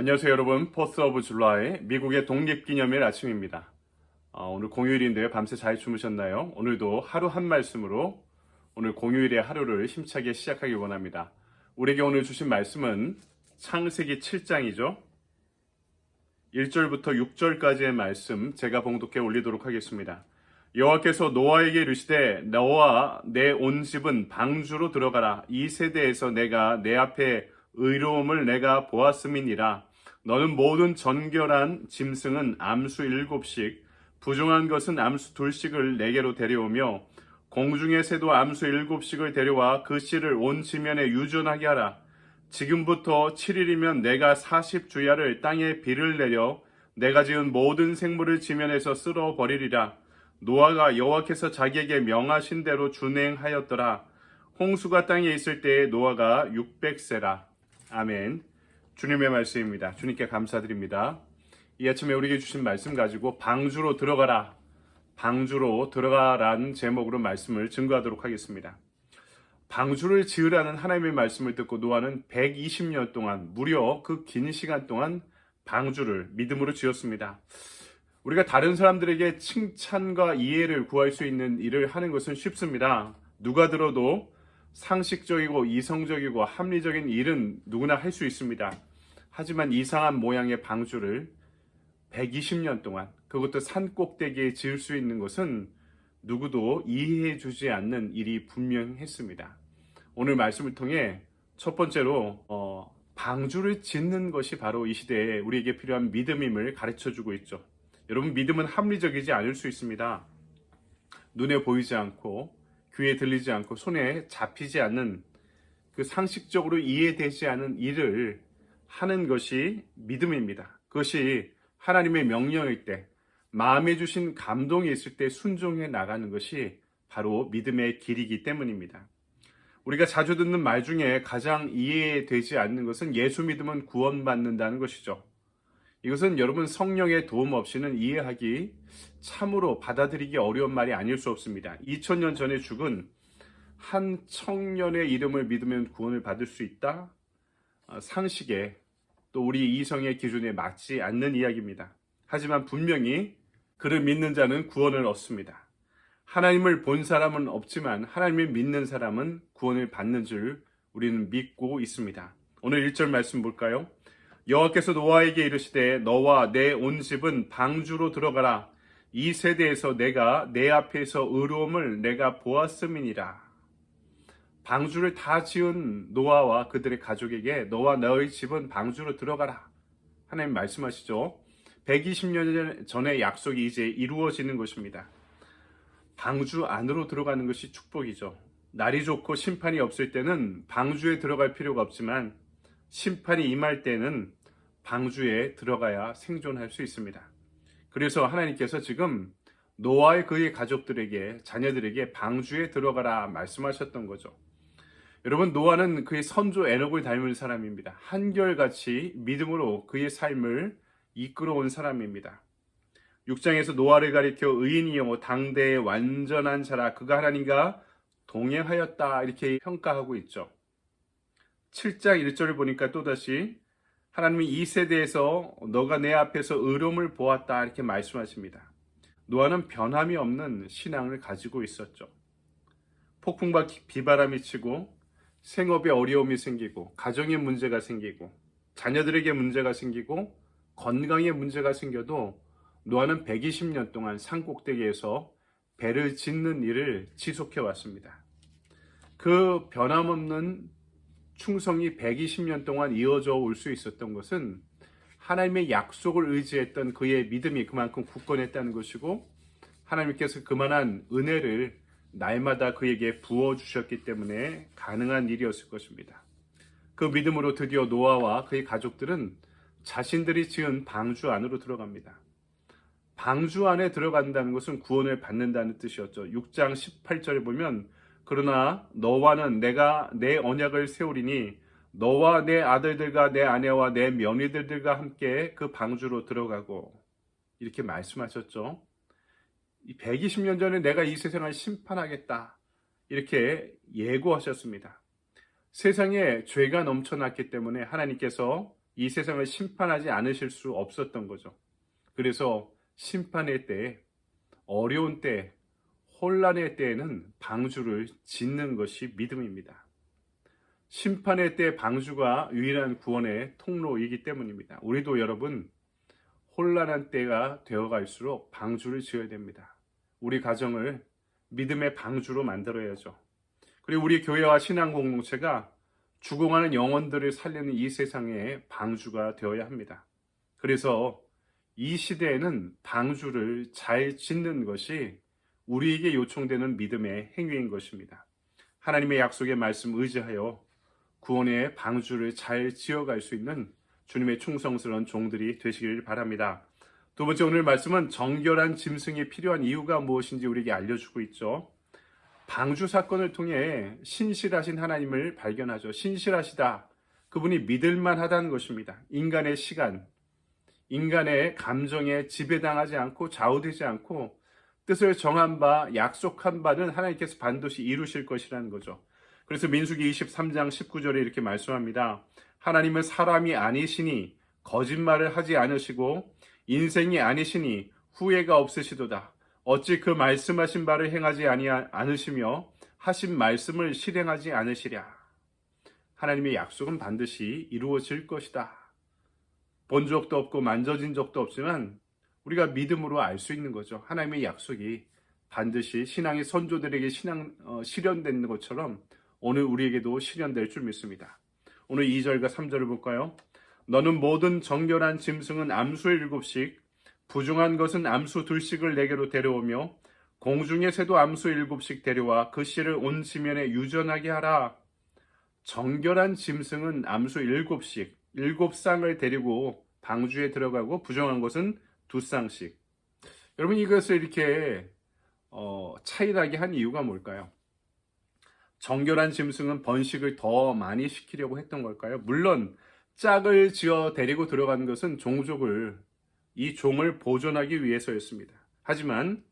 안녕하세요 여러분. 4th of July 미국의 독립기념일 아침입니다. 오늘 공휴일인데요. 밤새 잘 주무셨나요? 오늘도 하루 한 말씀으로 오늘 공휴일의 하루를 힘차게 시작하길 원합니다. 우리에게 오늘 주신 말씀은 창세기 7장이죠. 1절부터 6절까지의 말씀 제가 봉독해 올리도록 하겠습니다. 여호와께서 노아에게 이르시되 너와 내 온 집은 방주로 들어가라. 이 세대에서 내가 내 앞에 의로움을 내가 보았음이니라. 너는 모든 정결한 짐승은 암수 7씩 부정한 것은 암수 2씩을 내게로 데려오며 공중의 새도 암수 7씩을 데려와 그 씨를 온 지면에 유전하게 하라. 지금부터 7일이면 내가 40주야를 땅에 비를 내려 내가 지은 모든 생물을 지면에서 쓸어버리리라. 노아가 여호와께서 자기에게 명하신 대로 준행하였더라. 홍수가 땅에 있을 때에 노아가 600세라. 아멘. 주님의 말씀입니다. 주님께 감사드립니다. 이 아침에 우리에게 주신 말씀 가지고 방주로 들어가라. 방주로 들어가라는 제목으로 말씀을 증거하도록 하겠습니다. 방주를 지으라는 하나님의 말씀을 듣고 노아는 120년 동안 무려 그 긴 시간 동안 방주를 믿음으로 지었습니다. 우리가 다른 사람들에게 칭찬과 이해를 구할 수 있는 일을 하는 것은 쉽습니다. 누가 들어도 상식적이고 이성적이고 합리적인 일은 누구나 할 수 있습니다. 하지만 이상한 모양의 방주를 120년 동안 그것도 산 꼭대기에 지을 수 있는 것은 누구도 이해해 주지 않는 일이 분명했습니다. 오늘 말씀을 통해 첫 번째로 방주를 짓는 것이 바로 이 시대에 우리에게 필요한 믿음임을 가르쳐 주고 있죠. 여러분, 믿음은 합리적이지 않을 수 있습니다. 눈에 보이지 않고 귀에 들리지 않고 손에 잡히지 않는 그 상식적으로 이해되지 않은 일을 하는 것이 믿음입니다. 그것이 하나님의 명령일 때, 마음에 주신 감동이 있을 때 순종해 나가는 것이 바로 믿음의 길이기 때문입니다. 우리가 자주 듣는 말 중에 가장 이해되지 않는 것은 예수 믿으면 구원받는다는 것이죠. 이것은 여러분 성령의 도움 없이는 이해하기 참으로 받아들이기 어려운 말이 아닐 수 없습니다. 2000년 전에 죽은 한 청년의 이름을 믿으면 구원을 받을 수 있다? 상식에 또 우리 이성의 기준에 맞지 않는 이야기입니다. 하지만 분명히 그를 믿는 자는 구원을 얻습니다. 하나님을 본 사람은 없지만 하나님을 믿는 사람은 구원을 받는 줄 우리는 믿고 있습니다. 오늘 1절 말씀 볼까요? 여호와께서 노아에게 이르시되 너와 내 온 집은 방주로 들어가라. 이 세대에서 내가 내 앞에서 의로움을 내가 보았음이니라. 방주를 다 지은 노아와 그들의 가족에게 너와 너의 집은 방주로 들어가라. 하나님 말씀하시죠. 120년 전의 약속이 이제 이루어지는 것입니다. 방주 안으로 들어가는 것이 축복이죠. 날이 좋고 심판이 없을 때는 방주에 들어갈 필요가 없지만 심판이 임할 때는 방주에 들어가야 생존할 수 있습니다. 그래서 하나님께서 지금 노아의 그의 가족들에게, 자녀들에게 방주에 들어가라 말씀하셨던 거죠. 여러분, 노아는 그의 선조 에녹을 닮은 사람입니다. 한결같이 믿음으로 그의 삶을 이끌어온 사람입니다. 6장에서 노아를 가리켜 의인이요 당대의 완전한 자라 그가 하나님과 동행하였다 이렇게 평가하고 있죠. 7장 1절을 보니까 또다시 하나님이 이 세대에서 너가 내 앞에서 의로움을 보았다 이렇게 말씀하십니다. 노아는 변함이 없는 신앙을 가지고 있었죠. 폭풍과 비바람이 치고 생업에 어려움이 생기고 가정에 문제가 생기고 자녀들에게 문제가 생기고 건강에 문제가 생겨도 노아는 120년 동안 산 꼭대기에서 배를 짓는 일을 지속해 왔습니다. 그 변함없는 충성이 120년 동안 이어져 올 수 있었던 것은 하나님의 약속을 의지했던 그의 믿음이 그만큼 굳건했다는 것이고 하나님께서 그만한 은혜를 날마다 그에게 부어주셨기 때문에 가능한 일이었을 것입니다. 그 믿음으로 드디어 노아와 그의 가족들은 자신들이 지은 방주 안으로 들어갑니다. 방주 안에 들어간다는 것은 구원을 받는다는 뜻이었죠. 6장 18절에 보면 그러나 너와는 내가 내 언약을 세우리니 너와 내 아들들과 내 아내와 내 며느리들과 함께 그 방주로 들어가고 이렇게 말씀하셨죠. 120년 전에 내가 이 세상을 심판하겠다 이렇게 예고하셨습니다. 세상에 죄가 넘쳐났기 때문에 하나님께서 이 세상을 심판하지 않으실 수 없었던 거죠. 그래서 심판의 때, 어려운 때, 혼란의 때에는 방주를 짓는 것이 믿음입니다. 심판의 때 방주가 유일한 구원의 통로이기 때문입니다. 우리도 여러분, 혼란한 때가 되어갈수록 방주를 지어야 됩니다. 우리 가정을 믿음의 방주로 만들어야죠. 그리고 우리 교회와 신앙 공동체가 죽어가는 영혼들을 살리는 이 세상의 방주가 되어야 합니다. 그래서 이 시대에는 방주를 잘 짓는 것이 우리에게 요청되는 믿음의 행위인 것입니다. 하나님의 약속의 말씀 의지하여 구원의 방주를 잘 지어갈 수 있는 주님의 충성스러운 종들이 되시길 바랍니다. 두 번째, 오늘 말씀은 정결한 짐승이 필요한 이유가 무엇인지 우리에게 알려주고 있죠. 방주 사건을 통해 신실하신 하나님을 발견하죠. 신실하시다. 그분이 믿을만하다는 것입니다. 인간의 시간, 인간의 감정에 지배당하지 않고 좌우되지 않고 뜻을 정한 바, 약속한 바는 하나님께서 반드시 이루실 것이라는 거죠. 그래서 민수기 23장 19절에 이렇게 말씀합니다. 하나님은 사람이 아니시니 거짓말을 하지 않으시고 인생이 아니시니 후회가 없으시도다. 어찌 그 말씀하신 바를 행하지 않으시며 하신 말씀을 실행하지 않으시랴. 하나님의 약속은 반드시 이루어질 것이다. 본 적도 없고 만져진 적도 없지만 우리가 믿음으로 알 수 있는 거죠. 하나님의 약속이 반드시 신앙의 선조들에게 실현된 것처럼 오늘 우리에게도 실현될 줄 믿습니다. 오늘 2절과 3절을 볼까요? 너는 모든 정결한 짐승은 암수 7씩, 부중한 것은 암수 2씩을 내게로 데려오며 공중의 새도 암수 7씩 데려와 그 씨를 온 지면에 유전하게 하라. 정결한 짐승은 암수 7씩, 7쌍을 데리고 방주에 들어가고 부정한 것은 2쌍씩. 여러분, 이것을 이렇게 차이나게 한 이유가 뭘까요? 정결한 짐승은 번식을 더 많이 시키려고 했던 걸까요? 물론 짝을 지어 데리고 들어간 것은 이 종을 보존하기 위해서였습니다. 하지만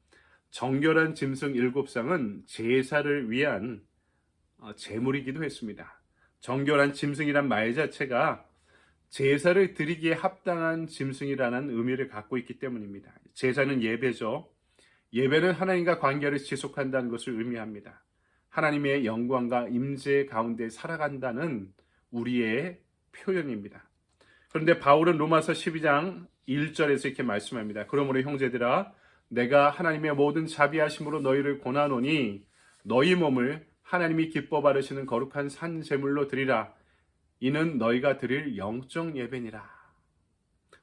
정결한 짐승 7쌍은 제사를 위한 제물이기도 했습니다. 정결한 짐승이란 말 자체가 제사를 드리기에 합당한 짐승이라는 의미를 갖고 있기 때문입니다. 제사는 예배죠. 예배는 하나님과 관계를 지속한다는 것을 의미합니다. 하나님의 영광과 임재 가운데 살아간다는 우리의 표현입니다. 그런데 바울은 로마서 12장 1절에서 이렇게 말씀합니다. 그러므로 형제들아, 내가 하나님의 모든 자비하심으로 너희를 권하노니 너희 몸을 하나님이 기뻐 바르시는 거룩한 산 제물로 드리라. 이는 너희가 드릴 영적 예배니라.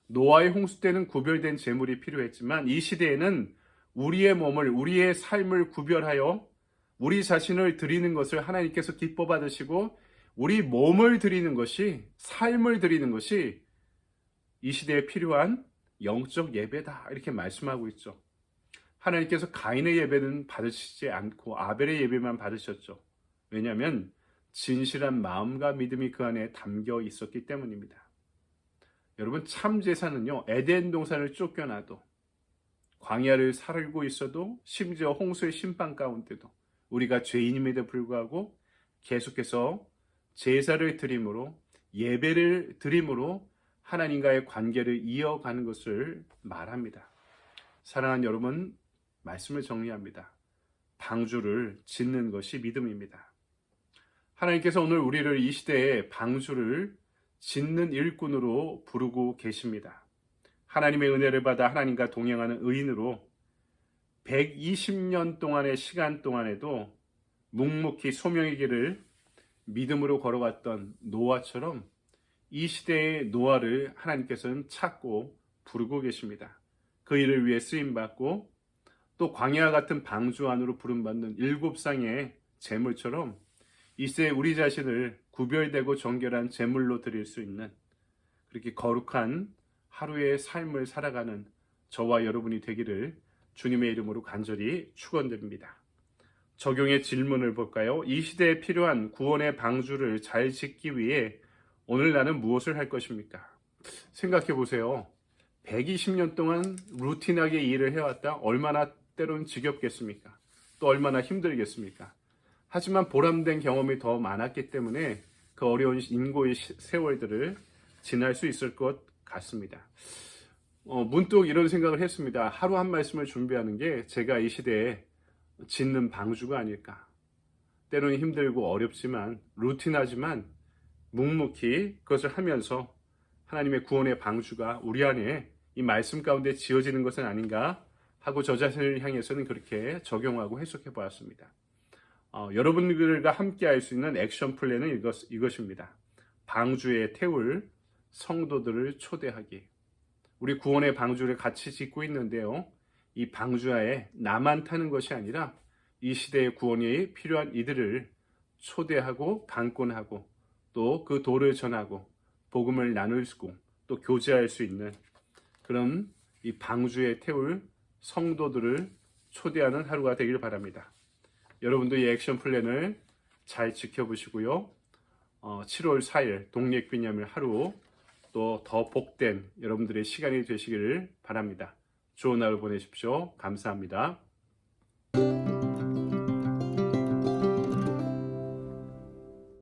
노아의 홍수 때는 구별된 제물이 필요했지만 이 시대에는 우리의 몸을, 우리의 삶을 구별하여 우리 자신을 드리는 것을 하나님께서 기뻐 받으시고 우리 몸을 드리는 것이, 삶을 드리는 것이 이 시대에 필요한 영적 예배다. 이렇게 말씀하고 있죠. 하나님께서 가인의 예배는 받으시지 않고 아벨의 예배만 받으셨죠. 왜냐하면 진실한 마음과 믿음이 그 안에 담겨 있었기 때문입니다. 여러분, 참 제사는요, 에덴 동산을 쫓겨나도, 광야를 살고 있어도, 심지어 홍수의 심판 가운데도 우리가 죄인임에도 불구하고 계속해서 제사를 드림으로, 예배를 드림으로 하나님과의 관계를 이어가는 것을 말합니다. 사랑하는 여러분, 말씀을 정리합니다. 방주를 짓는 것이 믿음입니다. 하나님께서 오늘 우리를 이 시대에 방주를 짓는 일꾼으로 부르고 계십니다. 하나님의 은혜를 받아 하나님과 동행하는 의인으로 120년 동안의 시간 동안에도 묵묵히 소명의 길을 믿음으로 걸어갔던 노아처럼 이 시대의 노아를 하나님께서는 찾고 부르고 계십니다. 그 일을 위해 쓰임받고 또 광야 같은 방주 안으로 부름받는 7쌍의 제물처럼 이 시대에 우리 자신을 구별되고 정결한 제물로 드릴 수 있는 그렇게 거룩한 하루의 삶을 살아가는 저와 여러분이 되기를 주님의 이름으로 간절히 축원드립니다. 적용의 질문을 볼까요? 이 시대에 필요한 구원의 방주를 잘 짓기 위해 오늘 나는 무엇을 할 것입니까? 생각해 보세요. 120년 동안 루틴하게 일을 해왔다. 얼마나 때로는 지겹겠습니까? 또 얼마나 힘들겠습니까? 하지만 보람된 경험이 더 많았기 때문에 그 어려운 인고의 세월들을 지날 수 있을 것 같습니다. 문득 이런 생각을 했습니다. 하루 한 말씀을 준비하는 게 제가 이 시대에 짓는 방주가 아닐까. 때로는 힘들고 어렵지만 루틴하지만 묵묵히 그것을 하면서 하나님의 구원의 방주가 우리 안에 이 말씀 가운데 지어지는 것은 아닌가 하고 저 자신을 향해서는 그렇게 적용하고 해석해 보았습니다. 여러분들과 함께 할 수 있는 액션 플랜은 이것입니다. 방주에 태울 성도들을 초대하기. 우리 구원의 방주를 같이 짓고 있는데요. 이 방주하에 나만 타는 것이 아니라 이 시대의 구원이 필요한 이들을 초대하고 방문하고 또 그 도를 전하고 복음을 나눌 수 있고 또 교제할 수 있는 그런 이 방주에 태울 성도들을 초대하는 하루가 되길 바랍니다. 여러분도 이 액션 플랜을 잘 지켜보시고요. 7월 4일 독립기념일 하루 또 더 복된 여러분들의 시간이 되시기를 바랍니다. 좋은 하루 보내십시오. 감사합니다.